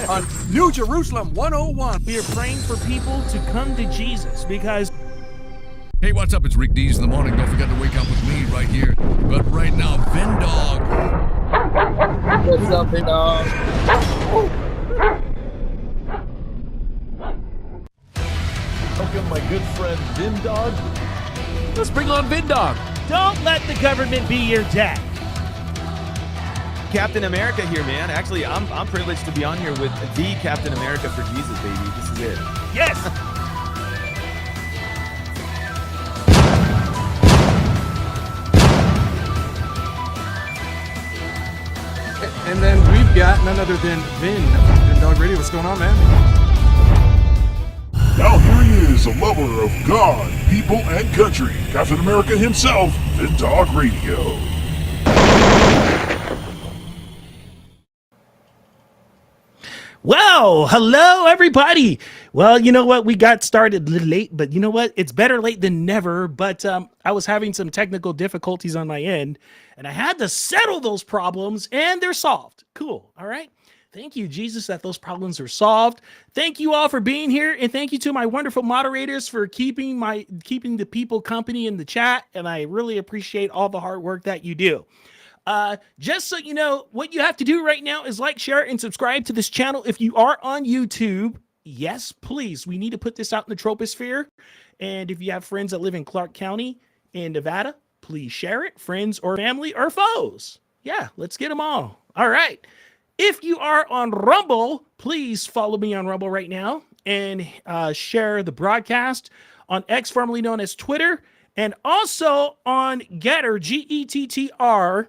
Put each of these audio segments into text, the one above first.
on New Jerusalem 101. We are praying for people to come to Jesus because... Hey, what's up? It's Rick Dees in the morning. Don't forget to wake up with me right here. But right now, VinnDog. What's up, VinnDog? Welcome, my good friend VinnDog. Let's bring on VinnDog. Don't let the government be your dad. Captain America here, man. Actually, I'm privileged to be on here with the Captain America for Jesus, baby. This is it. Yes. And then we've got none other than VinnDoggRadio. What's going on, man? Now here he is, a lover of God, people, and country. Captain America himself, VinnDoggRadio. Well, hello, everybody. Well, you know what? We got started a little late, but you know what? It's better late than never. But I was having some technical difficulties on my end, and I had to settle those problems, and they're solved. Cool. All right. Thank you, Jesus, that those problems are solved. Thank you all for being here, and thank you to my wonderful moderators for keeping the people company in the chat, and I really appreciate all the hard work that you do. Just so you know, what you have to do right now is like, share, and subscribe to this channel. If you are on YouTube, yes, please. We need to put this out in the troposphere. And if you have friends that live in Clark County in Nevada, please share it. Friends or family or foes. Yeah, let's get them all. All right. If you are on Rumble, please follow me on Rumble right now and share the broadcast on X, formerly known as Twitter, and also on Getter, Gettr.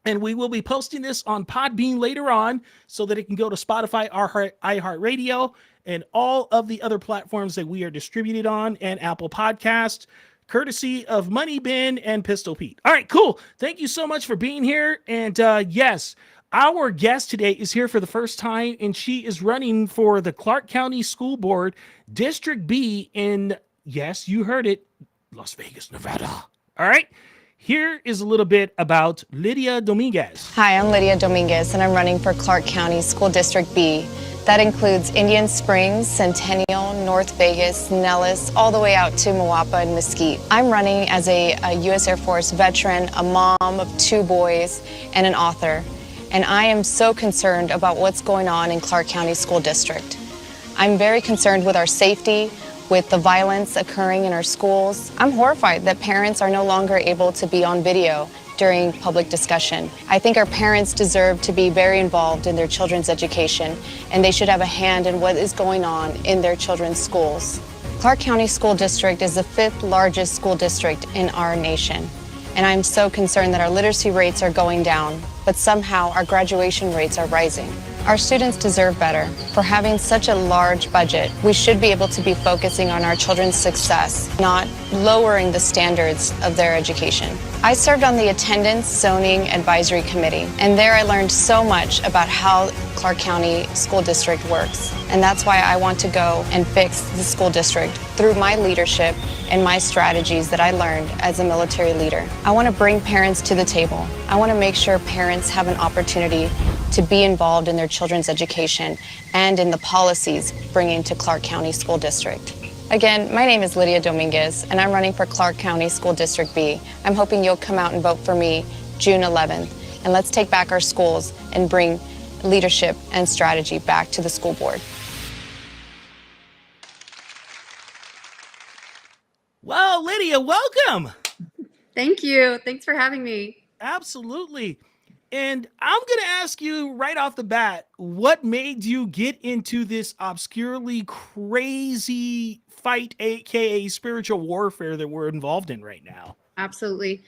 And we will be posting this on Podbean later on so that it can go to Spotify, iHeartRadio, and all of the other platforms that we are distributed on, and Apple Podcasts, courtesy of Money Bin and Pistol Pete. All right, cool. Thank you so much for being here. And yes, our guest today is here for the first time, and she is running for the Clark County School Board, District B in, yes, you heard it, Las Vegas, Nevada. All right. Here is a little bit about Lydia Dominguez. Hi, I'm Lydia Dominguez, and I'm running for Clark County School District B. That includes Indian Springs, Centennial, North Vegas, Nellis, all the way out to Moapa and Mesquite. I'm running as a U.S. Air Force veteran, a mom of 2 boys, and an author. And I am so concerned about what's going on in Clark County School District. I'm very concerned with our safety, with the violence occurring in our schools. I'm horrified that parents are no longer able to be on video during public discussion. I think our parents deserve to be very involved in their children's education, and they should have a hand in what is going on in their children's schools. Clark County School District is the 5th largest school district in our nation, and I'm so concerned that our literacy rates are going down, but somehow our graduation rates are rising. Our students deserve better. For having such a large budget, we should be able to be focusing on our children's success, not lowering the standards of their education. I served on the Attendance Zoning Advisory Committee, and there I learned so much about how Clark County School District works. And that's why I want to go and fix the school district through my leadership and my strategies that I learned as a military leader. I want to bring parents to the table. I want to make sure parents have an opportunity to be involved in their children's education and in the policies bringing to Clark County School District. Again, my name is Lydia Dominguez, and I'm running for Clark County School District B. I'm hoping you'll come out and vote for me June 11th, and let's take back our schools and bring leadership and strategy back to the school board. Well, Lydia, welcome. Thank you. Thanks for having me. Absolutely. And I'm going to ask you right off the bat, what made you get into this obscurely crazy fight, aka spiritual warfare that we're involved in right now? Absolutely.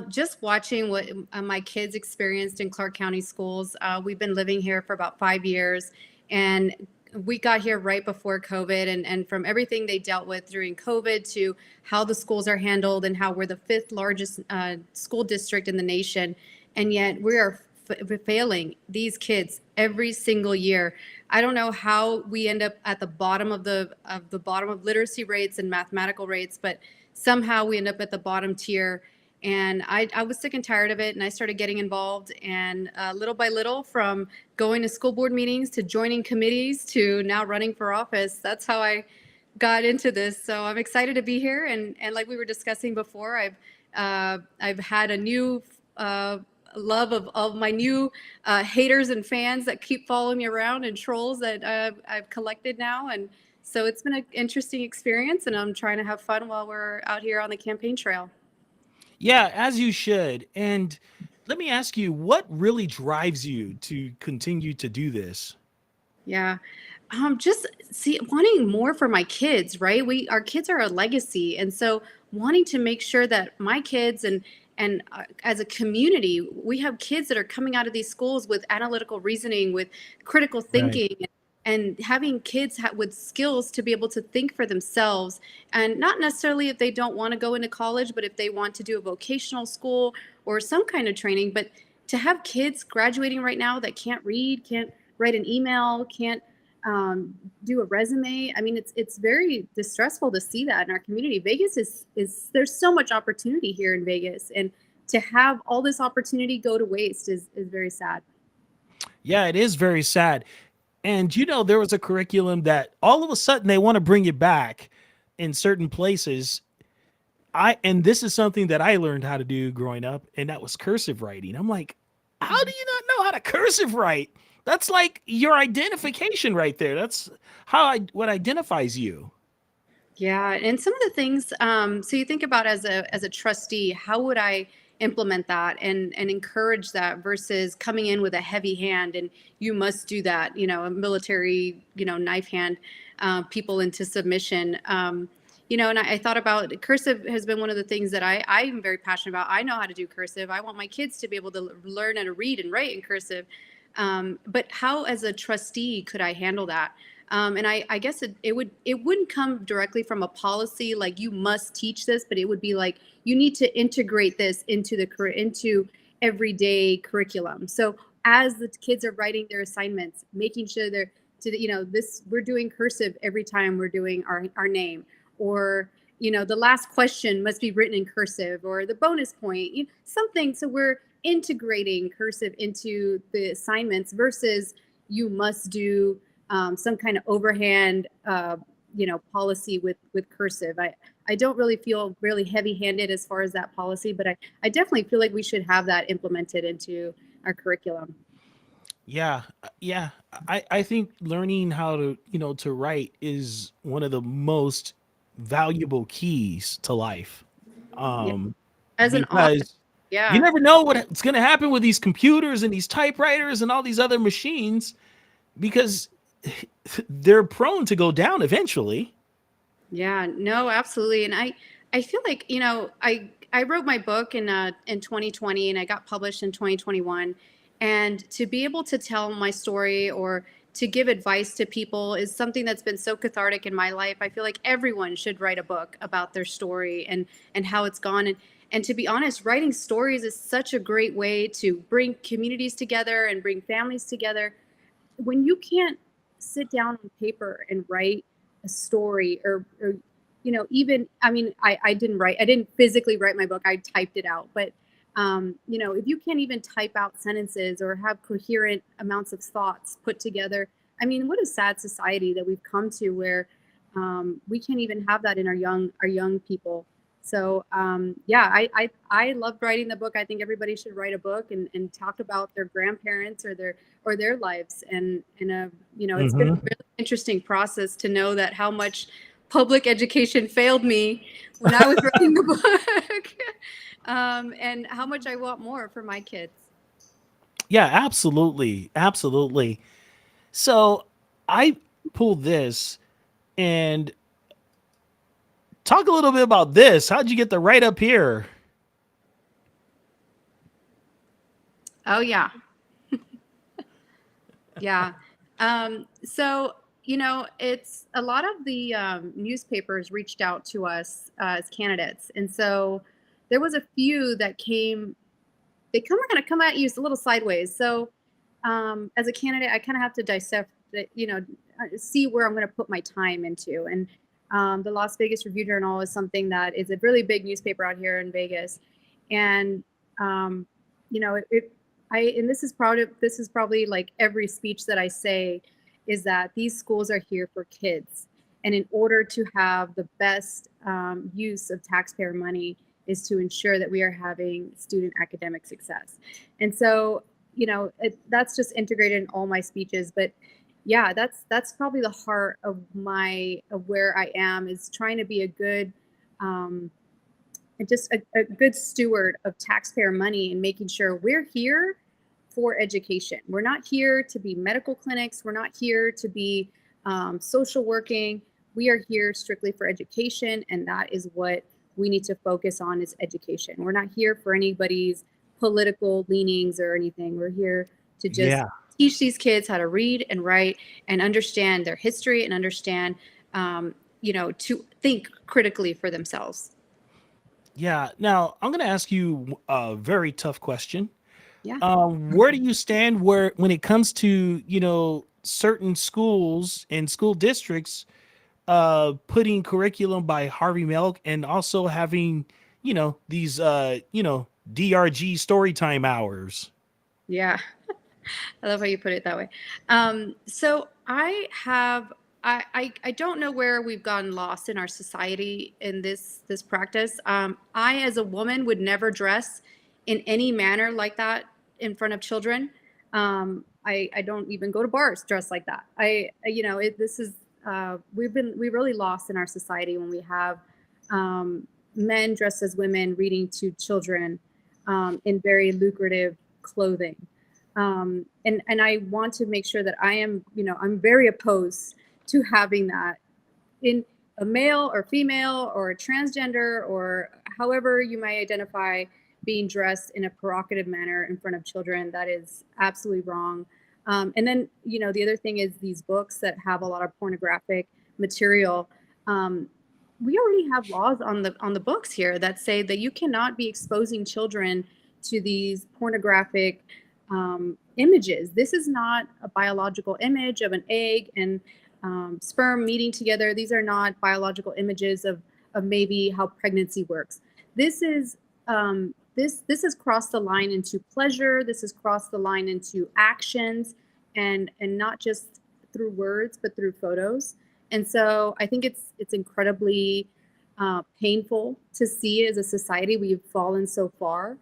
Just watching what my kids experienced in Clark County schools. We've been living here for about 5 years, and we got here right before COVID, and from everything they dealt with during COVID to how the schools are handled and how we're the 5th largest school district in the nation. And yet we are failing these kids every single year. I don't know how we end up at the bottom of the bottom of literacy rates and mathematical rates, but somehow we end up at the bottom tier. And I was sick and tired of it, and I started getting involved. And little by little, from going to school board meetings to joining committees to now running for office, that's how I got into this. So I'm excited to be here. And like we were discussing before, I've had a new love of my new haters and fans that keep following me around, and trolls that I've collected now. And so it's been an interesting experience, and I'm trying to have fun while we're out here on the campaign trail. Yeah, as you should. And let me ask you, what really drives you to continue to do this? Yeah. Just see wanting more for my kids, right? Our kids are a legacy. And so wanting to make sure that my kids and as a community, we have kids that are coming out of these schools with analytical reasoning, with critical Right. thinking, and having kids with skills to be able to think for themselves. And not necessarily if they don't want to go into college, but if they want to do a vocational school or some kind of training. But to have kids graduating right now that can't read, can't write an email, can't do a resume. I mean, it's very distressful to see that in our community. Vegas is there's so much opportunity here in Vegas, and to have all this opportunity go to waste is very sad. Yeah, it is very sad. And there was a curriculum that all of a sudden they want to bring it back in certain places. And this is something that I learned how to do growing up, and that was cursive writing. I'm like, how do you not know how to cursive write? That's like your identification right there. That's what identifies you. Yeah, and some of the things, so you think about as a trustee, how would I implement that and encourage that versus coming in with a heavy hand and you must do that, a military, knife hand people into submission. And I thought about cursive has been one of the things that I'm very passionate about. I know how to do cursive. I want my kids to be able to learn how to read and write in cursive. But how, as a trustee, could I handle that? And I guess it wouldn't come directly from a policy like you must teach this, but it would be like you need to integrate this into everyday curriculum. So as the kids are writing their assignments, making sure we're doing cursive every time we're doing our name, or the last question must be written in cursive, or the bonus point, something. So we're integrating cursive into the assignments versus you must do some kind of overhand, policy with cursive. I don't really feel really heavy-handed as far as that policy, but I definitely feel like we should have that implemented into our curriculum. Yeah, yeah. I think learning how to write is one of the most valuable keys to life. Yeah. Um, As an author, because yeah. you never know what's going to happen with these computers and these typewriters and all these other machines, because they're prone to go down eventually. Yeah, no, absolutely. And I feel like, I wrote my book in 2020 and I got published in 2021. And to be able to tell my story or to give advice to people is something that's been so cathartic in my life. I feel like everyone should write a book about their story and how it's gone. And to be honest, writing stories is such a great way to bring communities together and bring families together. When you can't sit down on paper and write a story or even, I mean, I didn't physically write my book, I typed it out, but if you can't even type out sentences or have coherent amounts of thoughts put together, I mean, what a sad society that we've come to where we can't even have that in our young people. So I loved writing the book. I think everybody should write a book and talk about their grandparents or their lives. And it's been a really interesting process to know that how much public education failed me when I was writing the book, and how much I want more for my kids. Yeah, absolutely. Absolutely. So I pulled this and talk a little bit about this. How'd you get the write up here? Oh, yeah. Yeah. So, it's a lot of the newspapers reached out to us as candidates. And so there was a few that they kind of come at you a little sideways. So as a candidate, I kind of have to dissect, see where I'm going to put my time into. And the Las Vegas Review Journal is something that is a really big newspaper out here in Vegas. And you know, and this is probably like every speech that I say, is that these schools are here for kids, and in order to have the best use of taxpayer money is to ensure that we are having student academic success. And so, you know, that's just integrated in all my speeches. But yeah, that's probably the heart of where I am, is trying to be a good and just a good steward of taxpayer money, and making sure we're here for education. We're not here to be medical clinics. We're not here to be social working. We are here strictly for education, and that is what we need to focus on, is education. We're not here for anybody's political leanings or anything. We're here to just teach these kids how to read and write and understand their history, and understand, you know, to think critically for themselves. Yeah. Now I'm going to ask you a very tough question. Yeah. Where do you stand when it comes to, you know, certain schools and school districts putting curriculum by Harvey Milk, and also having, you know, these you know, DRG story time hours? Yeah. I love how you put it that way. So I don't know where we've gotten lost in our society in this practice. I, as a woman, would never dress in any manner like that in front of children. I don't even go to bars dressed like that. You know, we're really lost in our society when we have men dressed as women reading to children in very lucrative clothing. And I want to make sure that I am, you know, I'm very opposed to having that in a male or female or a transgender, or however you might identify, being dressed in a provocative manner in front of children. That is absolutely wrong. And then, you know, the other thing is these books that have a lot of pornographic material. We already have laws on the books here that say that you cannot be exposing children to these pornographic images. This is not a biological image of an egg and sperm meeting together. These are not biological images of maybe how pregnancy works. This is this has crossed the line into pleasure. This has crossed the line into actions, and not just through words, but through photos. And so I think it's incredibly painful to see, as a society, we've fallen so far,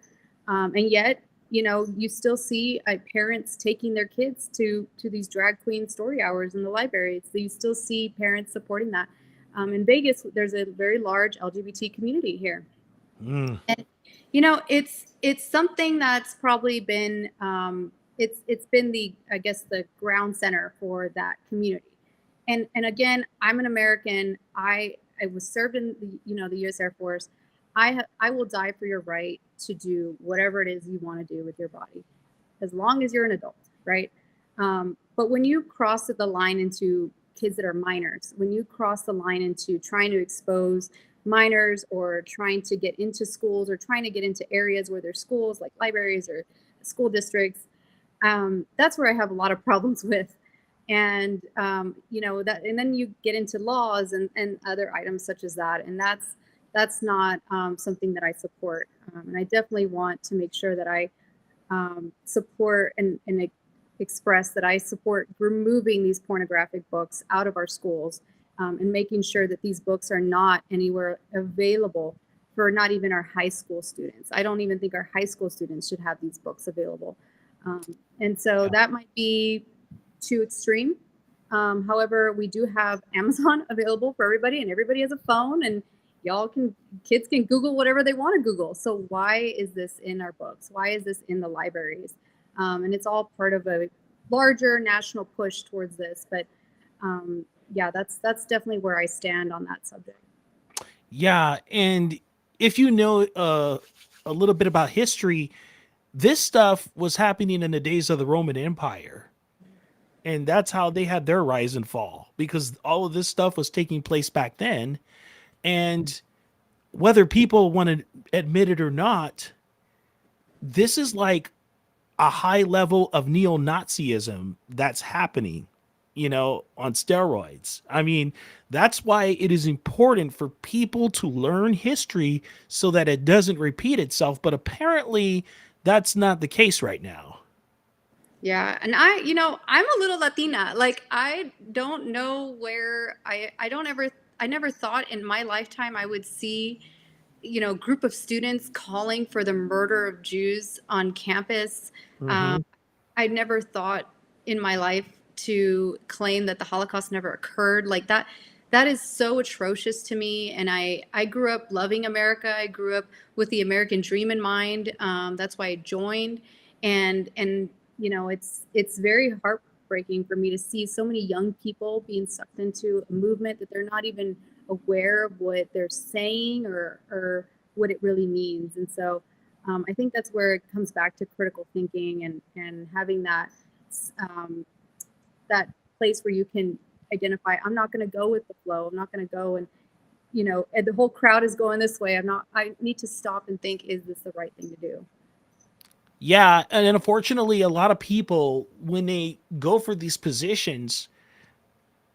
and yet, you know, you still see parents taking their kids to these drag queen story hours in the libraries. So you still see parents supporting that. In Vegas, there's a very large LGBT community here. And, you know, it's something that's probably been, it's been I guess the ground center for that community. And again, I'm an American. I was served in the U.S. Air Force. I will die for your right to do whatever it is you want to do with your body, as long as you're an adult, right? But when you cross the line into kids that are minors, when you cross the line into trying to expose minors, or trying to get into schools, or trying to get into areas where there's schools like libraries or school districts, that's where I have a lot of problems with. And you know, and then you get into laws and other items such as that, and that's not something that I support. And I definitely want to make sure that I support and express that I support removing these pornographic books out of our schools, and making sure that these books are not anywhere available for not even our high school students. I don't even think our high school students should have these books available. And so that might be too extreme. However, we do have Amazon available for everybody, and everybody has a phone, and kids can Google whatever they want to Google. So why is this in our books? Why is this in the libraries? And it's all part of a larger national push towards this. But yeah, that's definitely where I stand on that subject. Yeah, and if you know a little bit about history, this stuff was happening in the days of the Roman Empire. And that's how they had their rise and fall, because all of this stuff was taking place back then. And whether people want to admit it or not, this is like a high level of neo-Nazism that's happening. on steroids. I mean, that's why it is important for people to learn history so that it doesn't repeat itself. But apparently that's not the case right now. Yeah, and I'm a little Latina. Like, I don't know where I never thought in my lifetime I would see, group of students calling for the murder of Jews on campus. Mm-hmm. I never thought in my life to claim that the Holocaust never occurred. Like, that is so atrocious to me. And I grew up loving America. I grew up with the American dream in mind. That's why I joined. And it's very heartbreaking for me to see so many young people being sucked into a movement that they're not even aware of what they're saying or what it really means. And so I think that's where it comes back to critical thinking and having that that place where you can identify, I'm not going to go with the flow. I'm not going to go and the whole crowd is going this way. I need to stop and think, is this the right thing to do? Yeah, and unfortunately, a lot of people, when they go for these positions,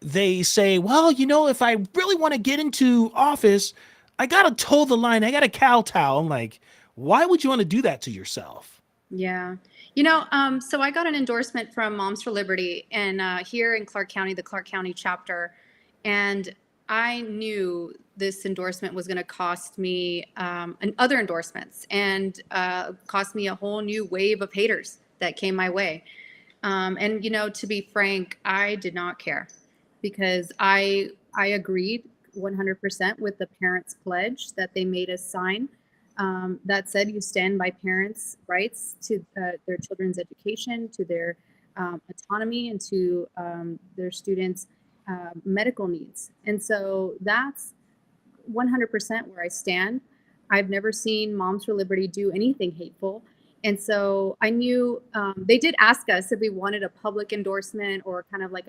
they say, well, if I really want to get into office, I got to toe the line. I got to kowtow. I'm like, why would you want to do that to yourself? Yeah. So I got an endorsement from Moms for Liberty and here in Clark County, the Clark County chapter. And I knew this endorsement was going to cost me and other endorsements and cost me a whole new wave of haters that came my way. And to be frank, I did not care because I agreed 100% with the parents' pledge that they made us sign. That said, you stand by parents' rights to their children's education, to their autonomy, and to their students' medical needs. And so that's 100% where I stand. I've never seen Moms for Liberty do anything hateful. And so I knew they did ask us if we wanted a public endorsement or kind of like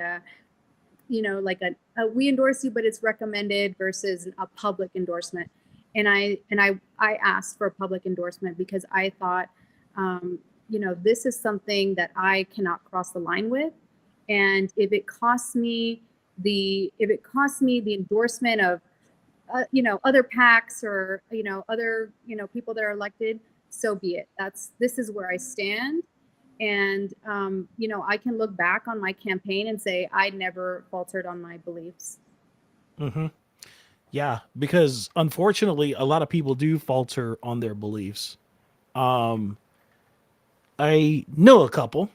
we endorse you, but it's recommended versus a public endorsement. And I asked for a public endorsement because I thought, this is something that I cannot cross the line with. And if it costs me the endorsement of, other PACs or, other, people that are elected, so be it. This is where I stand. And, I can look back on my campaign and say, I never faltered on my beliefs. Mm-hmm. Yeah, because unfortunately, a lot of people do falter on their beliefs. I know a couple,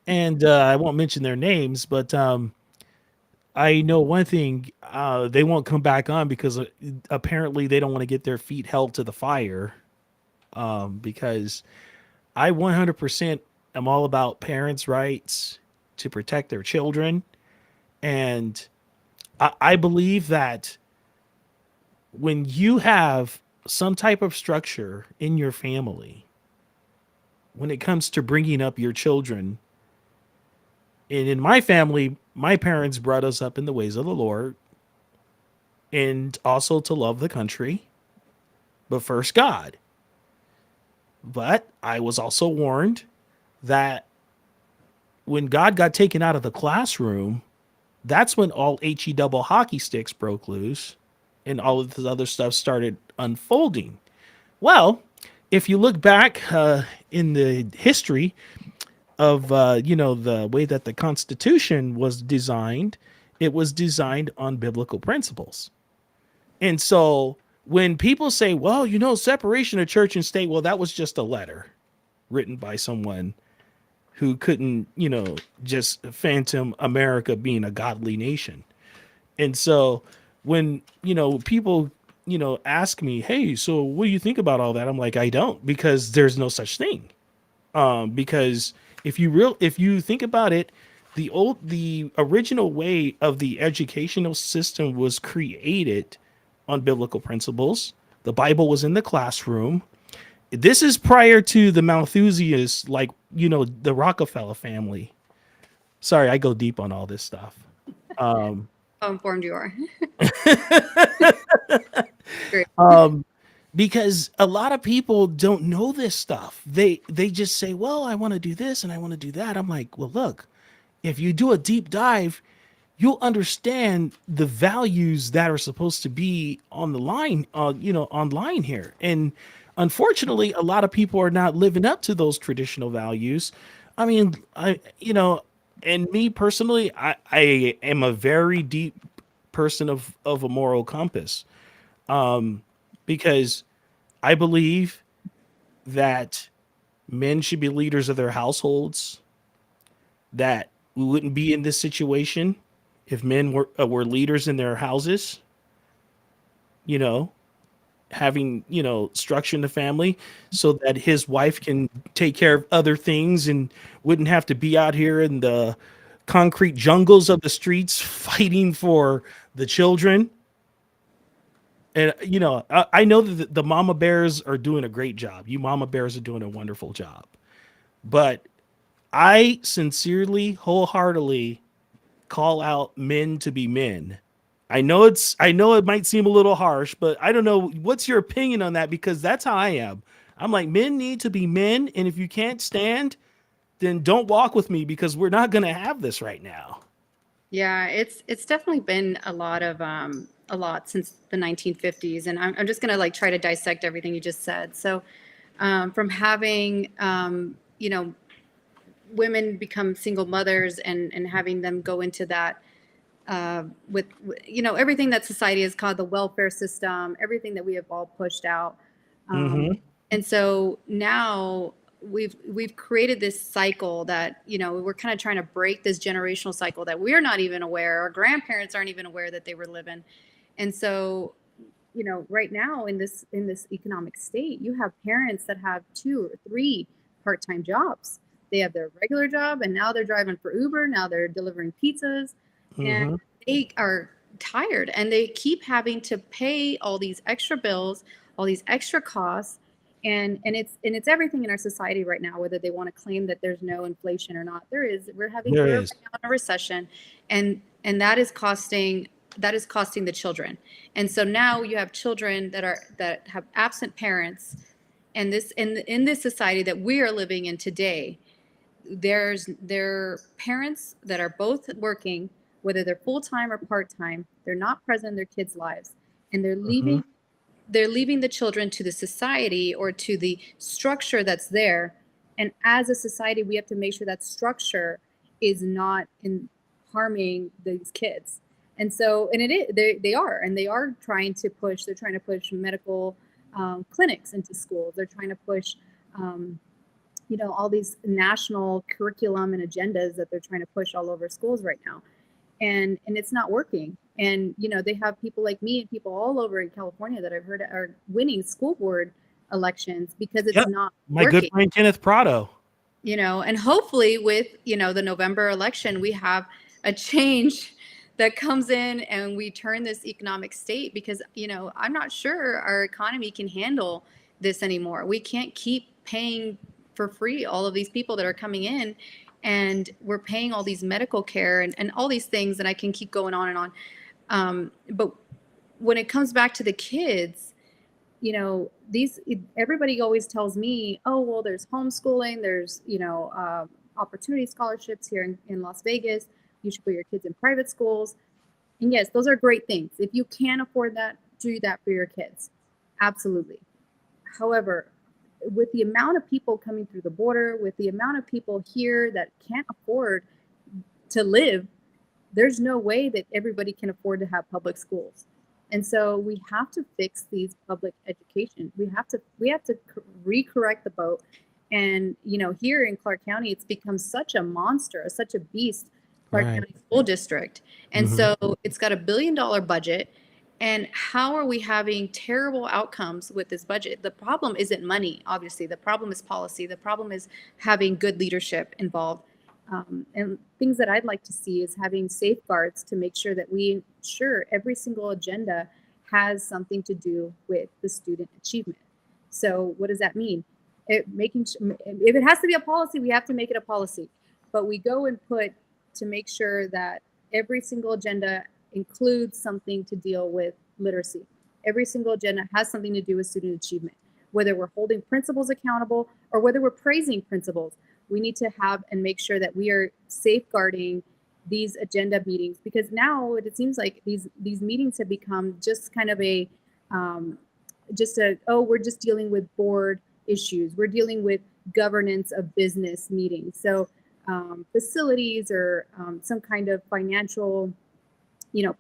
and I won't mention their names, but I know one thing, they won't come back on because apparently they don't want to get their feet held to the fire, because I 100% am all about parents' rights to protect their children. And I believe that when you have some type of structure in your family, when it comes to bringing up your children, and in my family, my parents brought us up in the ways of the Lord and also to love the country, but first God. But I was also warned that when God got taken out of the classroom, that's when all HE double hockey sticks broke loose and all of this other stuff started unfolding. Well, if you look back in the history of, the way that the Constitution was designed, it was designed on biblical principles. And so when people say, well, separation of church and state, well, that was just a letter written by someone who couldn't, just phantom America being a godly nation. And so when, people, ask me, hey, so what do you think about all that? I'm like, I don't, because there's no such thing. Because if you think about it, the original way of the educational system was created on biblical principles. The Bible was in the classroom. This is prior to the Malthusians, like, the Rockefeller family. Sorry, I go deep on all this stuff. How informed you are. Great. Because a lot of people don't know this stuff. They just say, well, I want to do this and I want to do that. I'm like, well, look, if you do a deep dive, you'll understand the values that are supposed to be on the line, online here. And unfortunately, a lot of people are not living up to those traditional values. I mean, and me personally, I am a very deep person of a moral compass, because I believe that men should be leaders of their households, that we wouldn't be in this situation if men were leaders in their houses, you know, having, structure in the family so that his wife can take care of other things and wouldn't have to be out here in the concrete jungles of the streets fighting for the children. And, I know that the mama bears are doing a great job. You mama bears are doing a wonderful job. But I sincerely, wholeheartedly call out men to be men. I know it might seem a little harsh, but I don't know what's your opinion on that, because that's how I am. I'm like, men need to be men, and if you can't stand, then don't walk with me, because we're not going to have this right now. Yeah, it's definitely been a lot since the 1950s, and I'm just gonna like try to dissect everything you just said. So, from having women become single mothers and having them go into that with everything that society has called the welfare system, everything that we have all pushed out. Mm-hmm. And so now we've created this cycle that we're kind of trying to break this generational cycle that we're not even aware, our grandparents aren't even aware that they were living. And so right now in this economic state, you have parents that have 2 or 3 part-time jobs. They have their regular job, and now they're driving for Uber, now they're delivering pizzas, Mm-hmm. and they are tired, and they keep having to pay all these extra bills, all these extra costs. And it's everything in our society right now, whether they want to claim that there's no inflation or not. We're having There we're is. right now in a recession, and that is costing the children. And so now you have children that have absent parents, and this in this society that we are living in today, there are parents that are both working, whether they're full-time or part-time. They're not present in their kids' lives, and Mm-hmm. they're leaving the children to the society or to the structure that's there. And as a society, we have to make sure that structure is not in harming these kids. And so, and it is, they are they're trying to push medical clinics into schools. They're trying to push, all these national curriculum and agendas that they're trying to push all over schools right now. And it's not working. And they have people like me and people all over in California that I've heard are winning school board elections because it's Yep. not My good working. friend Kenneth Prado. And hopefully with the November election, we have a change that comes in and we turn this economic state, because I'm not sure our economy can handle this anymore. We can't keep paying for free all of these people that are coming in, and we're paying all these medical care and all these things, and I can keep going on and on. But when it comes back to the kids, everybody always tells me, oh, well, there's homeschooling, there's, opportunity scholarships here in Las Vegas. You should put your kids in private schools. And yes, those are great things. If you can afford that, do that for your kids. Absolutely. However, with the amount of people coming through the border, with the amount of people here that can't afford to live, there's no way that everybody can afford to have public schools. And so we have to fix these public education. We have to recorrect the boat. And here in Clark County, it's become such a monster, such a beast, Clark Right. County School District. And Mhm. so it's got $1 billion budget. And how are we having terrible outcomes with this budget? The problem isn't money, obviously. The problem is policy. The problem is having good leadership involved. And things that I'd like to see is having safeguards to make sure that we ensure every single agenda has something to do with the student achievement. So what does that mean? If it has to be a policy, we have to make it a policy. But we go and put to make sure that every single agenda includes something to deal with literacy. Every single agenda has something to do with student achievement, whether we're holding principals accountable or whether we're praising principals. We need to have and make sure that we are safeguarding these agenda meetings, because now it seems like these meetings have become just kind of a we're just dealing with board issues. We're dealing with governance of business meetings. So facilities or some kind of financial,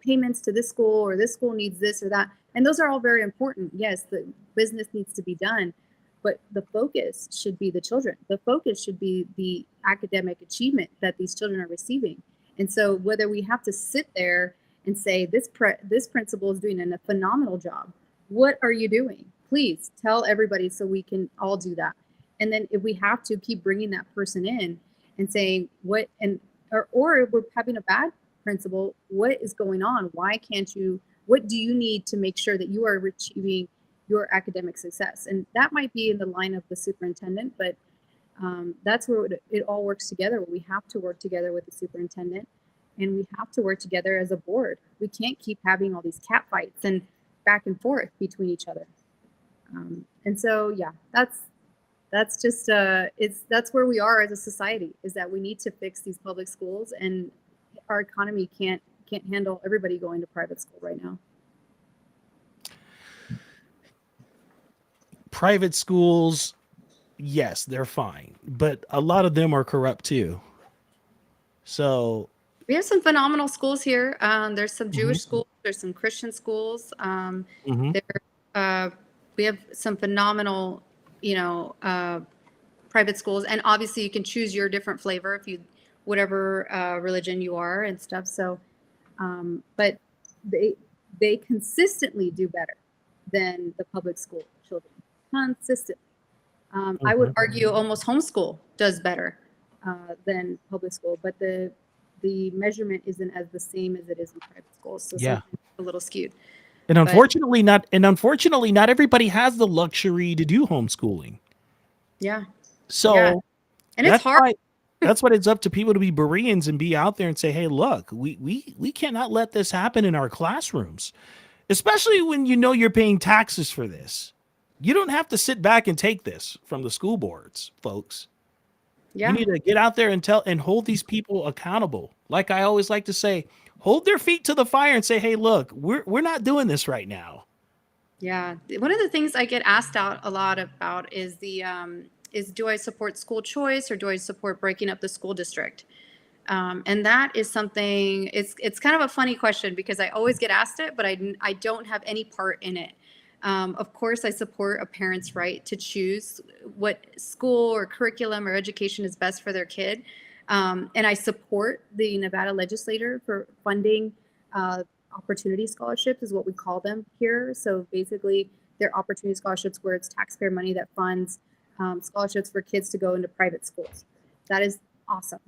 payments to this school, or this school needs this or that. And those are all very important. Yes, the business needs to be done, but the focus should be the children. The focus should be the academic achievement that these children are receiving. And so whether we have to sit there and say, this principal is doing a phenomenal job, what are you doing? Please tell everybody so we can all do that. And then if we have to keep bringing that person in and saying or if we're having a bad principal, what is going on? Why can't you, what do you need to make sure that you are achieving your academic success? And that might be in the line of the superintendent, but that's where it all works together. We have to work together with the superintendent, and we have to work together as a board. We can't keep having all these cat fights and back and forth between each other. And so, yeah, that's just that's where we are as a society, is that we need to fix these public schools, and our economy can't handle everybody going to private school right now. Private schools, yes, they're fine, but a lot of them are corrupt too. So we have some phenomenal schools here. There's some Jewish schools. There's some Christian schools. We have some phenomenal, private schools, and obviously you can choose your different flavor if you, whatever religion you are and stuff. So, but they consistently do better than the public school children. Consistently. I would argue almost homeschool does better than public school, but the measurement isn't as the same as it is in private schools. So yeah, it's a little skewed. And unfortunately, not everybody has the luxury to do homeschooling. Yeah. So, yeah. And it's hard. That's what it's up to people to be Bereans and be out there and say, hey, look, we cannot let this happen in our classrooms, especially when you're paying taxes for this. You don't have to sit back and take this from the school boards, folks. Yeah. You need to get out there and hold these people accountable. Like I always like to say, hold their feet to the fire and say, hey, look, we're not doing this right now. Yeah. One of the things I get asked out a lot about is do I support school choice, or do I support breaking up the school district? And that is something, it's kind of a funny question, because I always get asked it, but I don't have any part in it. Of course, I support a parent's right to choose what school or curriculum or education is best for their kid. And I support the Nevada legislature for funding opportunity scholarships, is what we call them here. So basically, they're opportunity scholarships where it's taxpayer money that funds scholarships for kids to go into private schools. That is awesome.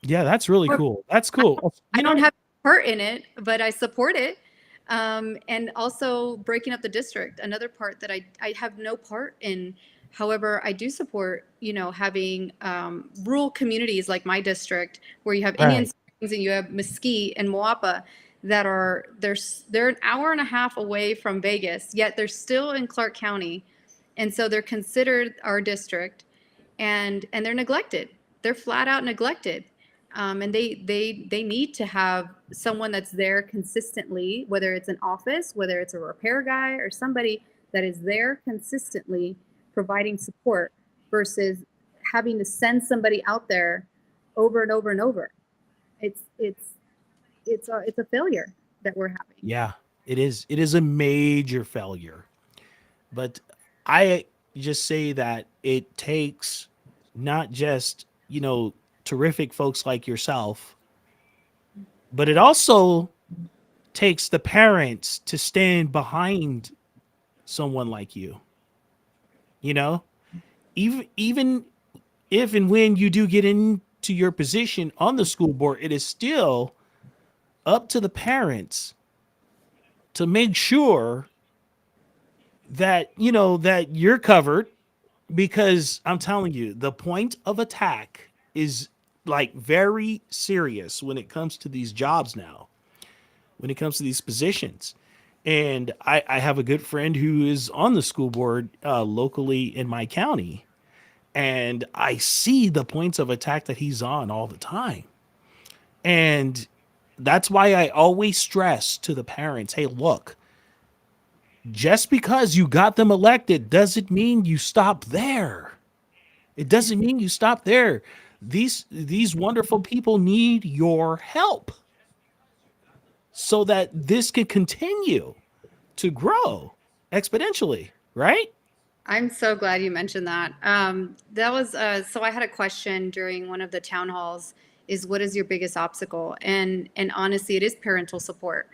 Yeah, that's really cool. That's cool. I don't have part in it, but I support it. And also breaking up the district, another part that I have no part in. However, I do support, having rural communities like my district, where you have Indian Springs and you have Mesquite and Moapa, that they're an hour and a half away from Vegas, yet they're still in Clark County. And so they're considered our district, and they're neglected. They're flat out neglected. And they need to have someone that's there consistently, whether it's an office, whether it's a repair guy, or somebody that is there consistently providing support, versus having to send somebody out there over and over and over. It's a failure that we're having. Yeah, it is. It is a major failure. But I just say that it takes not just, terrific folks like yourself, but it also takes the parents to stand behind someone like you. Even if and when you do get into your position on the school board, it is still up to the parents to make sure that that you're covered, because I'm telling you, the point of attack is like very serious when it comes to these jobs now, when it comes to these positions. And I have a good friend who is on the school board locally in my county, and I see the points of attack that he's on all the time. And that's why I always stress to the parents, hey, look, just because you got them elected doesn't mean you stop there. It doesn't mean you stop there. These wonderful people need your help so that this can continue to grow exponentially, right? I'm so glad you mentioned that. That was so I had a question during one of the town halls is what is your biggest obstacle? And honestly, it is parental support.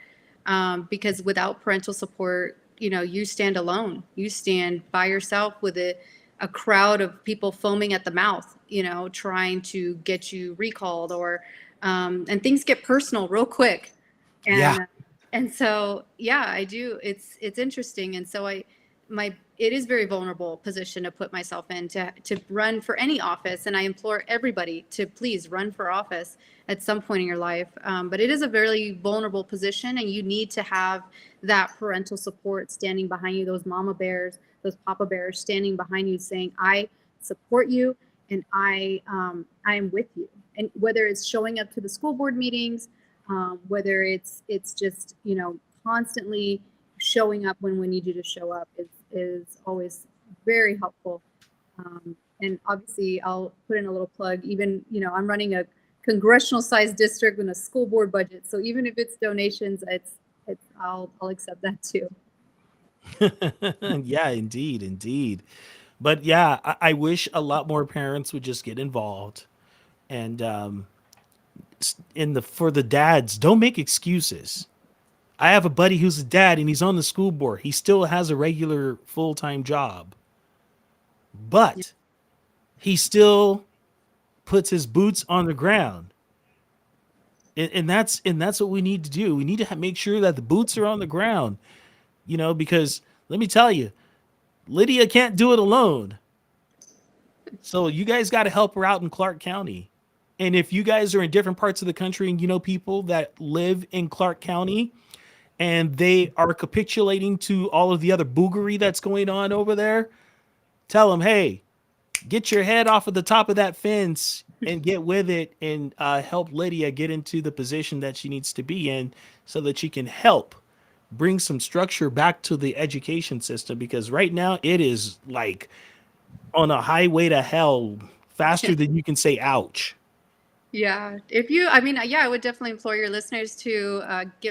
Because without parental support, you stand alone. You stand by yourself with a crowd of people foaming at the mouth, trying to get you recalled or and things get personal real quick. Yeah. And so yeah, I do. It's interesting. And so it is very vulnerable position to put myself in to run for any office. And I implore everybody to please run for office at some point in your life. But it is a very vulnerable position, and you need to have that parental support standing behind you, those mama bears, those papa bears standing behind you saying, I support you and I am with you. And whether it's showing up to the school board meetings, whether it's just, constantly showing up when we need you to show up is always very helpful. And obviously I'll put in a little plug, even, I'm running a congressional sized district with a school board budget. So even if it's donations, I'll accept that too. Yeah, indeed. But yeah, I wish a lot more parents would just get involved. And for the dads, don't make excuses. I have a buddy who's a dad and he's on the school board. He still has a regular full-time job, but he still puts his boots on the ground. And that's what we need to do. We need to make sure that the boots are on the ground, because let me tell you, Lydia can't do it alone. So you guys got to help her out in Clark County. And if you guys are in different parts of the country and you know people that live in Clark County and they are capitulating to all of the other boogery that's going on over there, tell them, hey, get your head off of the top of that fence and get with it and help Lydia get into the position that she needs to be in so that she can help bring some structure back to the education system, because right now it is like on a highway to hell faster than you can say ouch. Yeah, I would definitely implore your listeners to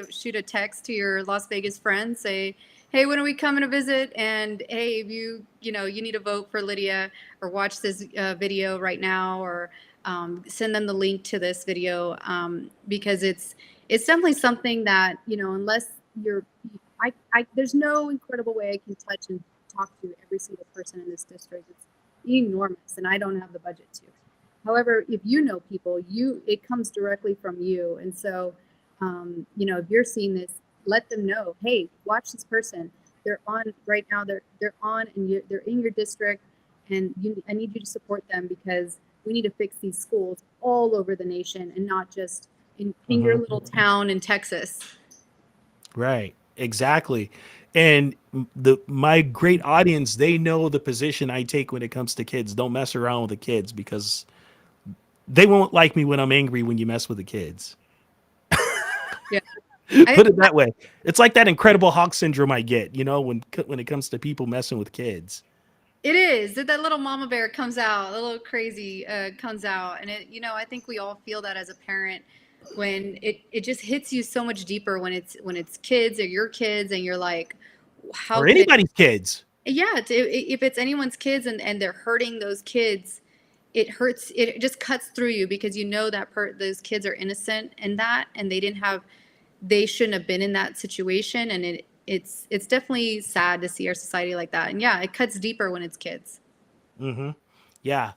shoot a text to your Las Vegas friends, say, hey, when are we coming to visit? And hey, if you need to vote for Lydia or watch this video right now, or send them the link to this video, because it's definitely something that, unless there's no incredible way I can touch and talk to every single person in this district. It's enormous, and I don't have the budget to. However, if you know people, it comes directly from you. And so, if you're seeing this, let them know, hey, watch this person. They're on right now. They're on, and they're in your district, and I need you to support them, because we need to fix these schools all over the nation and not just in your little town in Texas. Right, exactly. And my great audience, they know the position I take when it comes to kids. Don't mess around with the kids, because they won't like me when I'm angry when you mess with the kids. Yeah. Put it that way. It's like that Incredible Hulk syndrome I get, when it comes to people messing with kids. It is that little mama bear comes out, a little crazy comes out, and I think we all feel that as a parent, when it just hits you so much deeper when it's kids or your kids, and you're like, how or anybody's kids. Yeah, if it's anyone's kids and they're hurting those kids, it hurts. It just cuts through you, because that those kids are innocent in that, and they shouldn't have been in that situation, and it's definitely sad to see our society like that. And yeah, it cuts deeper when it's kids. Mm-hmm. Yeah.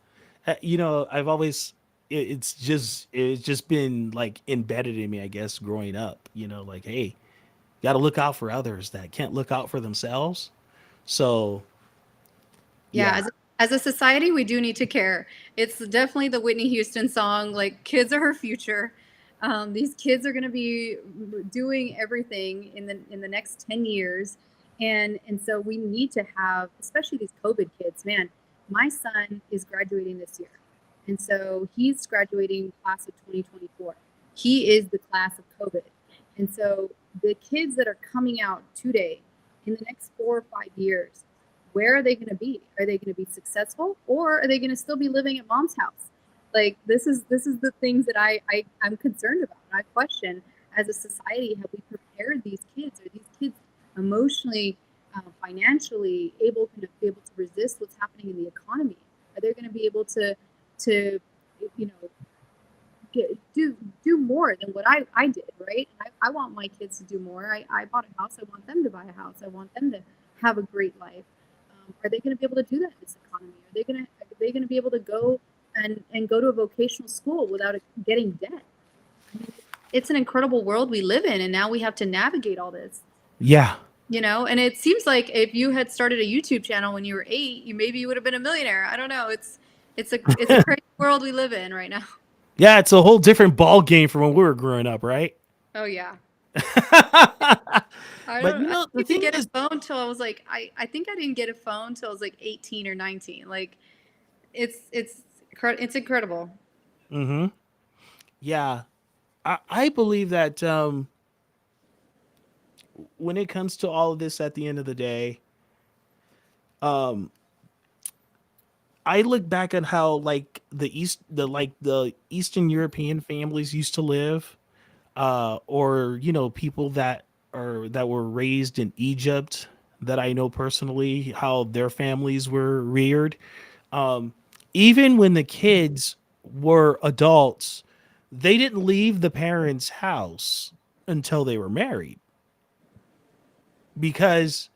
I've always, it's just been like embedded in me, I guess, growing up, like, hey, got to look out for others that can't look out for themselves. So yeah. As a society, we do need to care. It's definitely the Whitney Houston song, like, kids are her future. These kids are going to be doing everything in the next 10 years. And so we need to have, especially these COVID kids, man, my son is graduating this year. And so he's graduating class of 2024. He is the class of COVID. And so the kids that are coming out today in the next 4 or 5 years, where are they going to be? Are they going to be successful, or are they going to still be living at mom's house? Like, this is the things that I'm concerned about. I question, as a society, have we prepared these kids? Are these kids emotionally, financially able to resist what's happening in the economy? Are they going to be able to you know, do more than what I did, right? I want my kids to do more. I bought a house. I want them to buy a house. I want them to have a great life. Are they going to be able to do that in this economy? Are they going to be able to go and go to a vocational school without getting debt? I mean, it's an incredible world we live in, and now we have to navigate all this. Yeah. You know, and it seems like if you had started a YouTube channel when you were 8, you would have been a millionaire. I don't know. It's a crazy world we live in right now. Yeah, it's a whole different ball game from when we were growing up, right? Oh yeah. But you know, the I thing didn't get is, a phone till I was like, I think I didn't get a phone till I was like 18 or 19. Like, it's incredible. mm-hmm. Yeah, I believe that when it comes to all of this, at the end of the day, um, I look back at how like the Eastern European families used to live, or you know, people that were raised in Egypt that I know personally, how their families were reared. Um, Even when the kids were adults, they didn't leave the parents' house until they were married, because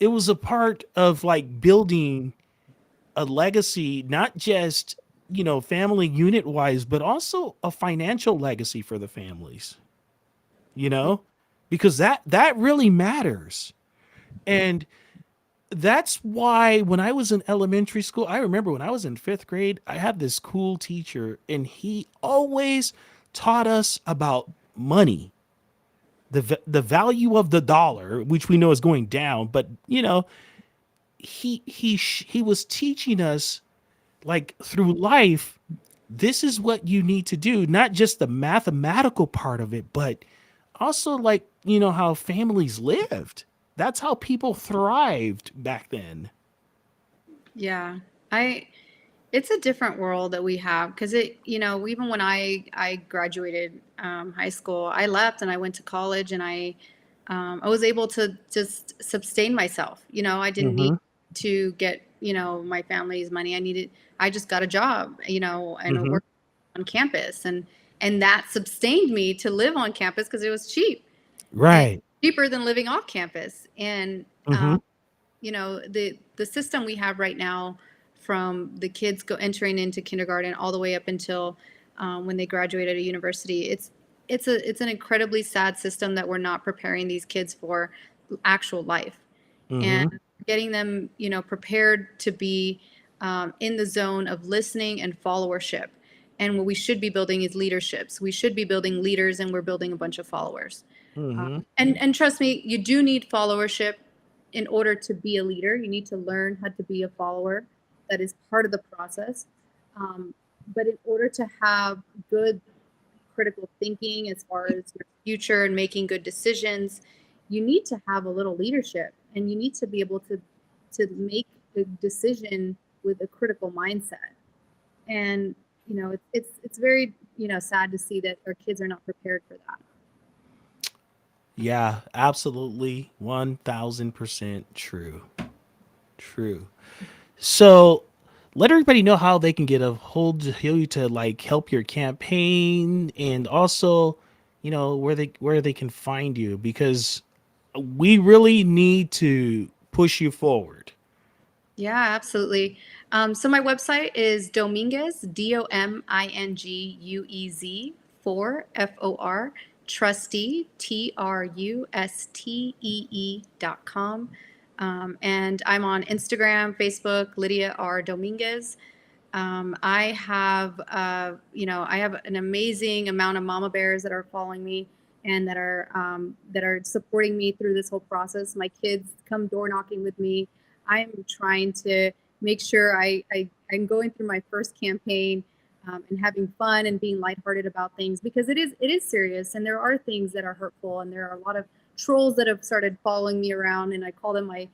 it was a part of like building a legacy, not just, you know, family unit wise, but also a financial legacy for the families, you know, because that really matters. And that's why when I was in elementary school, I remember when I was in 5th grade, I had this cool teacher, and he always taught us about money, the value of the dollar, which we know is going down. But you know, he was teaching us like through life, this is what you need to do, not just the mathematical part of it, but also like, you know, how families lived. That's how people thrived back then. Yeah. It's a different world that we have, because even when I graduated high school, I left and I went to college, and I was able to just sustain myself. I didn't need Mm-hmm. to get, my family's money. I just got a job, and I Mm-hmm. worked on campus, and that sustained me to live on campus because it was cheap, and Right. cheaper than living off campus. And Mm-hmm. the system we have right now, from the kids entering into kindergarten all the way up until when they graduate at a university, it's an incredibly sad system that we're not preparing these kids for actual life, and Mm-hmm. getting them prepared to be in the zone of listening and followership. And what we should be building is leaderships. We should be building leaders, and we're building a bunch of followers. Mm-hmm. And trust me, you do need followership in order to be a leader. You need to learn how to be a follower. That is part of the process. But in order to have good critical thinking as far as your future and making good decisions, you need to have a little leadership, and you need to be able to make a decision with a critical mindset. And it's very sad to see that our kids are not prepared for that. Yeah, absolutely. 1000% true. True. So let everybody know how they can get a hold of you to like help your campaign, and also, you know, where they can find you, because we really need to push you forward. Yeah, absolutely. So my website is Dominguez, Dominguez, 4 FOR, trustee, TRUSTEE.com. And I'm on Instagram, Facebook, Lydia R. Dominguez. I have an amazing amount of mama bears that are following me, and that are supporting me through this whole process. My kids come door knocking with me. I'm trying to make sure I'm going through my first campaign and having fun and being lighthearted about things, because it is serious, and there are things that are hurtful, and there are a lot of trolls that have started following me around, and I call them my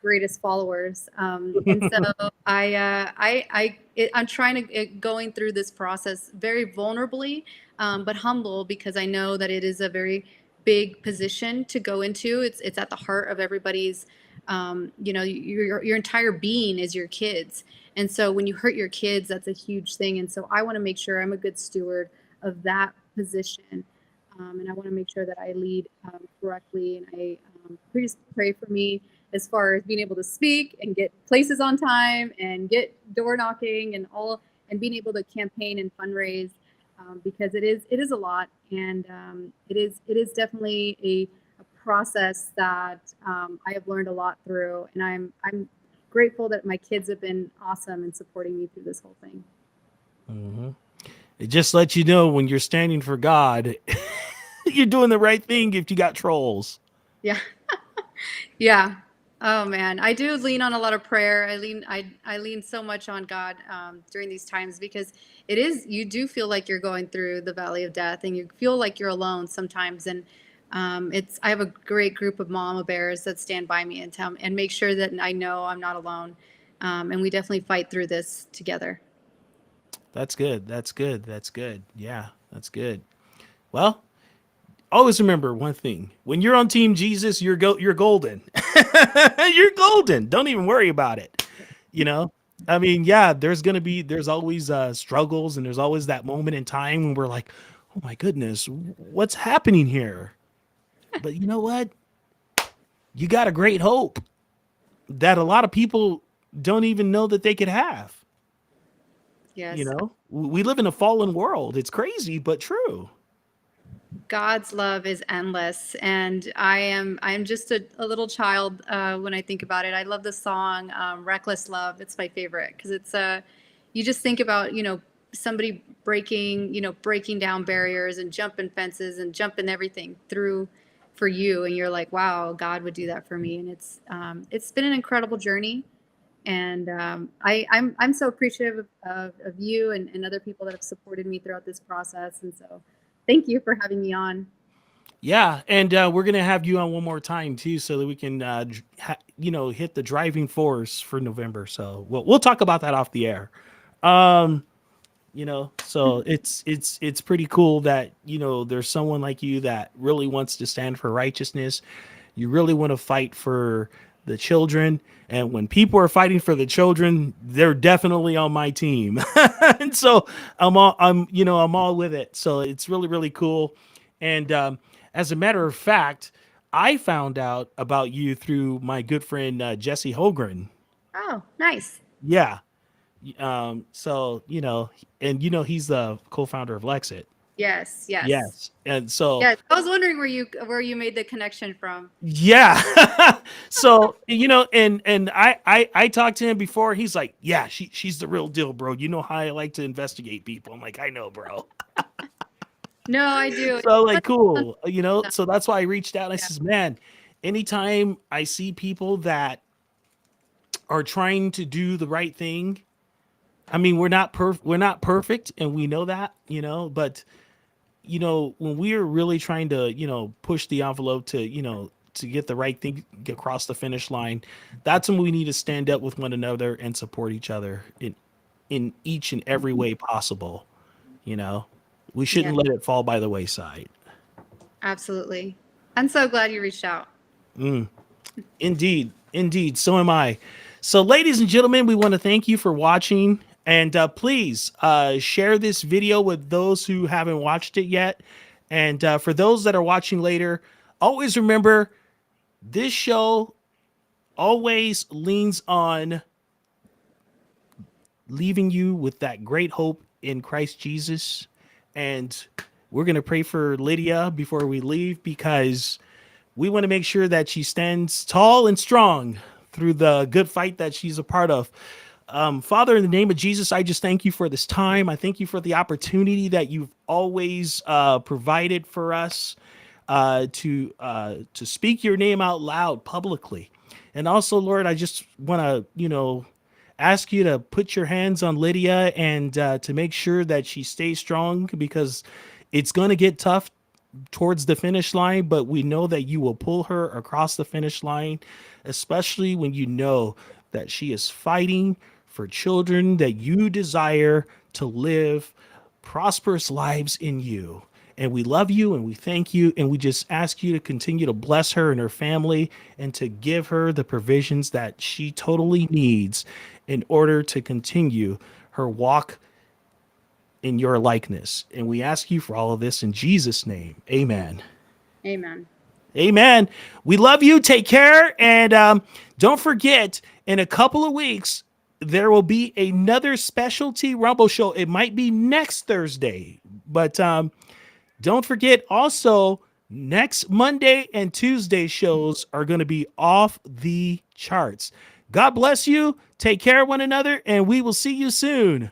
greatest followers. And so I'm trying to going through this process very vulnerably, but humble, because I know that it is a very big position to go into. It's at the heart of everybody's, your entire being is your kids. And so when you hurt your kids, that's a huge thing. And so I want to make sure I'm a good steward of that position. And I want to make sure that I lead correctly. And I please pray for me as far as being able to speak and get places on time and get door knocking and being able to campaign and fundraise, because it is a lot, and it is definitely a process that I have learned a lot through, and I'm grateful that my kids have been awesome in supporting me through this whole thing. Mm-hmm. It just lets you know when you're standing for God, you're doing the right thing if you got trolls. Yeah. Yeah. Oh man, I do lean on a lot of prayer. I lean so much on God during these times, because you do feel like you're going through the valley of death, and you feel like you're alone sometimes. And I have a great group of mama bears that stand by me and make sure that I know I'm not alone. And we definitely fight through this together. That's good. That's good. That's good. Yeah, that's good. Well, always remember one thing: when you're on Team Jesus, you're golden. You're golden. Don't even worry about it. I mean, yeah, there's always struggles, and there's always that moment in time when we're like, oh my goodness, what's happening here? But you know what? You got a great hope that a lot of people don't even know that they could have. Yes. We live in a fallen world. It's crazy, but true. God's love is endless, and I'm just a little child when I think about it. I love the song "Reckless Love." It's my favorite, because it's you just think about somebody breaking down barriers and jumping fences and jumping everything through for you, and you're like, wow, God would do that for me. And it's been an incredible journey, and I'm so appreciative of you and other people that have supported me throughout this process, and so. Thank you for having me on. Yeah, and we're gonna have you on one more time too, so that we can, hit the driving force for November. So we'll talk about that off the air. So it's pretty cool that there's someone like you that really wants to stand for righteousness. You really want to fight for the children, and when people are fighting for the children, they're definitely on my team. And so I'm all with it. So it's really, really cool. And as a matter of fact, I found out about you through my good friend Jesse Holgren. Oh, nice. Yeah. So and he's the co-founder of Lexit. Yes. And so I was wondering where you made the connection from. Yeah. So, and I talked to him before. He's like, yeah, she's the real deal, bro. You know how I like to investigate people. I'm like, I know, bro. No, I do. So like, cool. So that's why I reached out and I says, man, anytime I see people that are trying to do the right thing, I mean, we're not perfect, and we know that, but when we are really trying to, push the envelope to get the right thing across the finish line, that's when we need to stand up with one another and support each other in each and every way possible. We shouldn't let it fall by the wayside. Absolutely. I'm so glad you reached out. Indeed. So am I. So ladies and gentlemen, we want to thank you for watching. And please share this video with those who haven't watched it yet. And for those that are watching later, always remember this show always leans on leaving you with that great hope in Christ Jesus. And we're going to pray for Lydia before we leave, because we want to make sure that she stands tall and strong through the good fight that she's a part of. Father, in the name of Jesus, I just thank you for this time. I thank you for the opportunity that you've always provided for us to speak your name out loud publicly. And also, Lord, I just want to, ask you to put your hands on Lydia and to make sure that she stays strong, because it's going to get tough towards the finish line, but we know that you will pull her across the finish line, especially when you know that she is fighting for children that you desire to live prosperous lives in you. And we love you and we thank you. And we just ask you to continue to bless her and her family and to give her the provisions that she totally needs in order to continue her walk in your likeness. And we ask you for all of this in Jesus' name. Amen. Amen. Amen. We love you. Take care. And don't forget, in a couple of weeks, there will be another specialty Rumble show. It might be next Thursday, but don't forget also, next Monday and Tuesday shows are going to be off the charts. God bless you. Take care of one another, and we will see you soon.